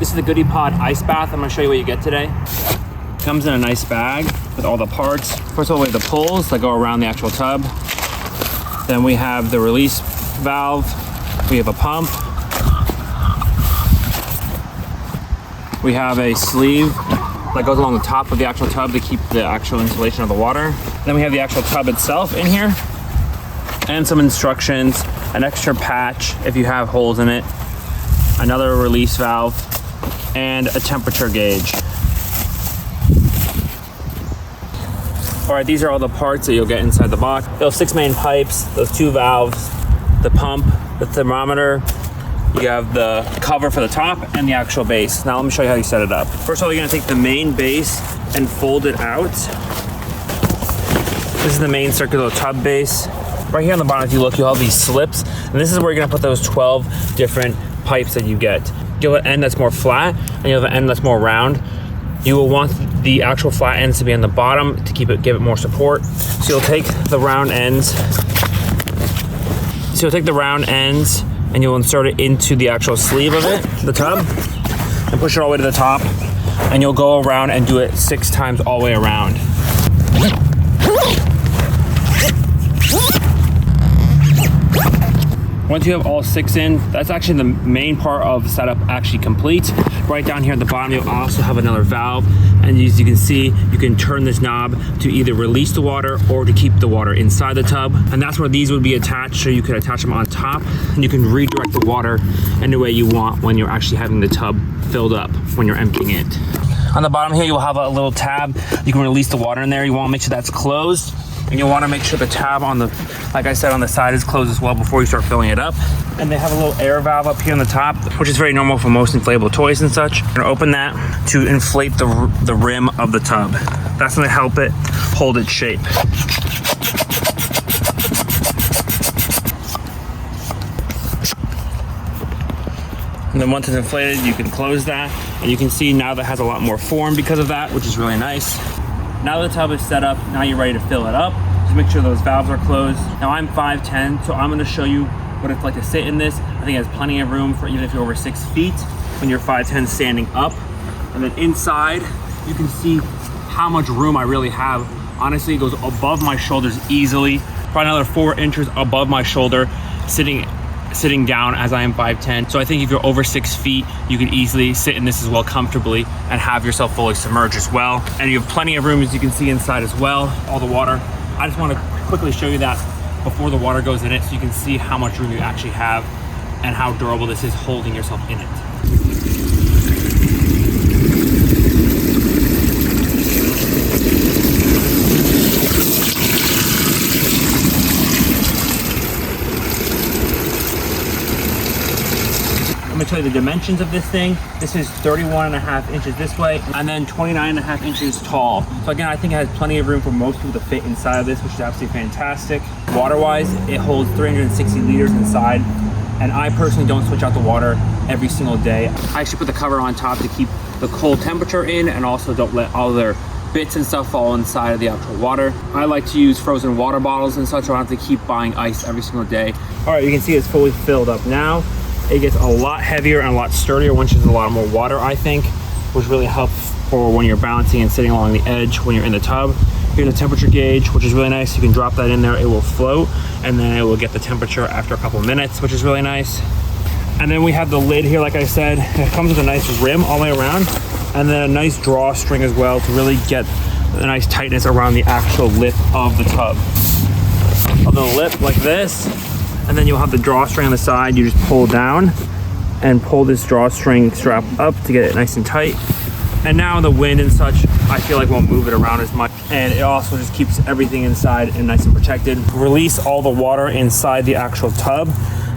This is the Goodi Pod ice bath. I'm gonna show you what you get today. Comes in a nice bag with all the parts. First of all, we have the pulls that go around the actual tub. Then we have the release valve. We have a pump. We have a sleeve that goes along the top of the actual tub to keep the actual insulation of the water. Then we have the actual tub itself in here, and some instructions, an extra patch if you have holes in it, another release valve, and a temperature gauge. All right, these are all the parts that you'll get inside the box. Those 6 main pipes, those 2 valves, the pump, the thermometer. You have the cover for the top and the actual base. Now let me show you how you set it up. First of all, you're gonna take the main base and fold it out. This is the main circular tub base. Right here on the bottom, if you look, you'll have these slips. And this is where you're gonna put those 12 different pipes that you get. You'll have an end that's more flat and you'll have an end that's more round. You will want the actual flat ends to be on the bottom to give it more support. So you'll take the round ends. And you'll insert it into the actual sleeve of it, the tub, and push it all the way to the top. And you'll go around and do it 6 times all the way around. Once you have all 6 in, that's actually the main part of the setup actually complete. Right down here at the bottom, you'll also have another valve. And as you can see, you can turn this knob to either release the water or to keep the water inside the tub. And that's where these would be attached, so you could attach them on top and you can redirect the water any way you want when you're actually having the tub filled up, when you're emptying it. On the bottom here, you'll have a little tab. You can release the water in there. You want to make sure that's closed. And you'll want to make sure the tab on the, like I said, on the side is closed as well before you start filling it up. And they have a little air valve up here on the top, which is very normal for most inflatable toys and such. You're gonna open that to inflate the rim of the tub. That's gonna help it hold its shape. And then once it's inflated, you can close that. And you can see now that has a lot more form because of that, which is really nice. Now the tub is set up, now you're ready to fill it up. Just make sure those valves are closed. Now I'm 5'10", so I'm gonna show you what it's like to sit in this. I think it has plenty of room for even if you're over 6 feet when you're 5'10" standing up. And then inside, you can see how much room I really have. Honestly, it goes above my shoulders easily. Probably another 4 inches above my shoulder, sitting down as I am 5'10". So I think if you're over 6 feet, you can easily sit in this as well comfortably and have yourself fully submerged as well. And you have plenty of room, as you can see inside as well, all the water. I just want to quickly show you that before the water goes in it, so you can see how much room you actually have and how durable this is holding yourself in it. I'm gonna tell you the dimensions of this thing. This is 31.5 inches this way, and then 29.5 inches tall. So again, I think it has plenty of room for most people to fit inside of this, which is absolutely fantastic. Water-wise, it holds 360 liters inside, and I personally don't switch out the water every single day. I actually put the cover on top to keep the cold temperature in, and also don't let all their bits and stuff fall inside of the actual water. I like to use frozen water bottles and such, so I don't have to keep buying ice every single day. All right, you can see it's fully filled up now. It gets a lot heavier and a lot sturdier once there's a lot more water, I think, which really helps for when you're balancing and sitting along the edge when you're in the tub. Here's a temperature gauge, which is really nice. You can drop that in there, it will float, and then it will get the temperature after a couple of minutes, which is really nice. And then we have the lid here, like I said. It comes with a nice rim all the way around, and then a nice drawstring as well to really get a nice tightness around the actual lip of the tub. On the lip like this, and then you'll have the drawstring on the side. You just pull down and pull this drawstring strap up to get it nice and tight. And now the wind and such, I feel like won't move it around as much. And it also just keeps everything inside and nice and protected. Release all the water inside the actual tub.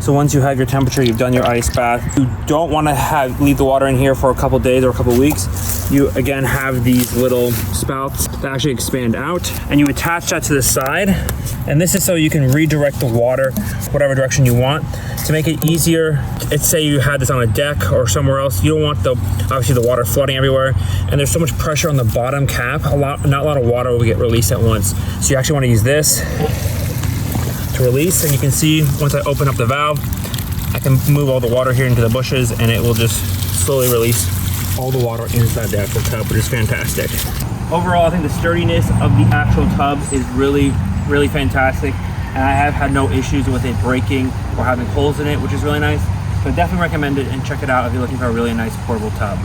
So once you have your temperature, you've done your ice bath. You don't want to leave the water in here for a couple days or a couple weeks. You again have these little spouts that actually expand out, and you attach that to the side. And this is so you can redirect the water whatever direction you want. To make it easier, let's say you had this on a deck or somewhere else. You don't want obviously the water flooding everywhere, and there's so much pressure on the bottom cap. Not a lot of water will get released at once. So you actually want to use this to release, and you can see once I open up the valve, I can move all the water here into the bushes, and it will just slowly release all the water inside the actual tub, which is fantastic. Overall, I think the sturdiness of the actual tub is really, really fantastic. And I have had no issues with it breaking or having holes in it, which is really nice. So I definitely recommend it and check it out if you're looking for a really nice portable tub.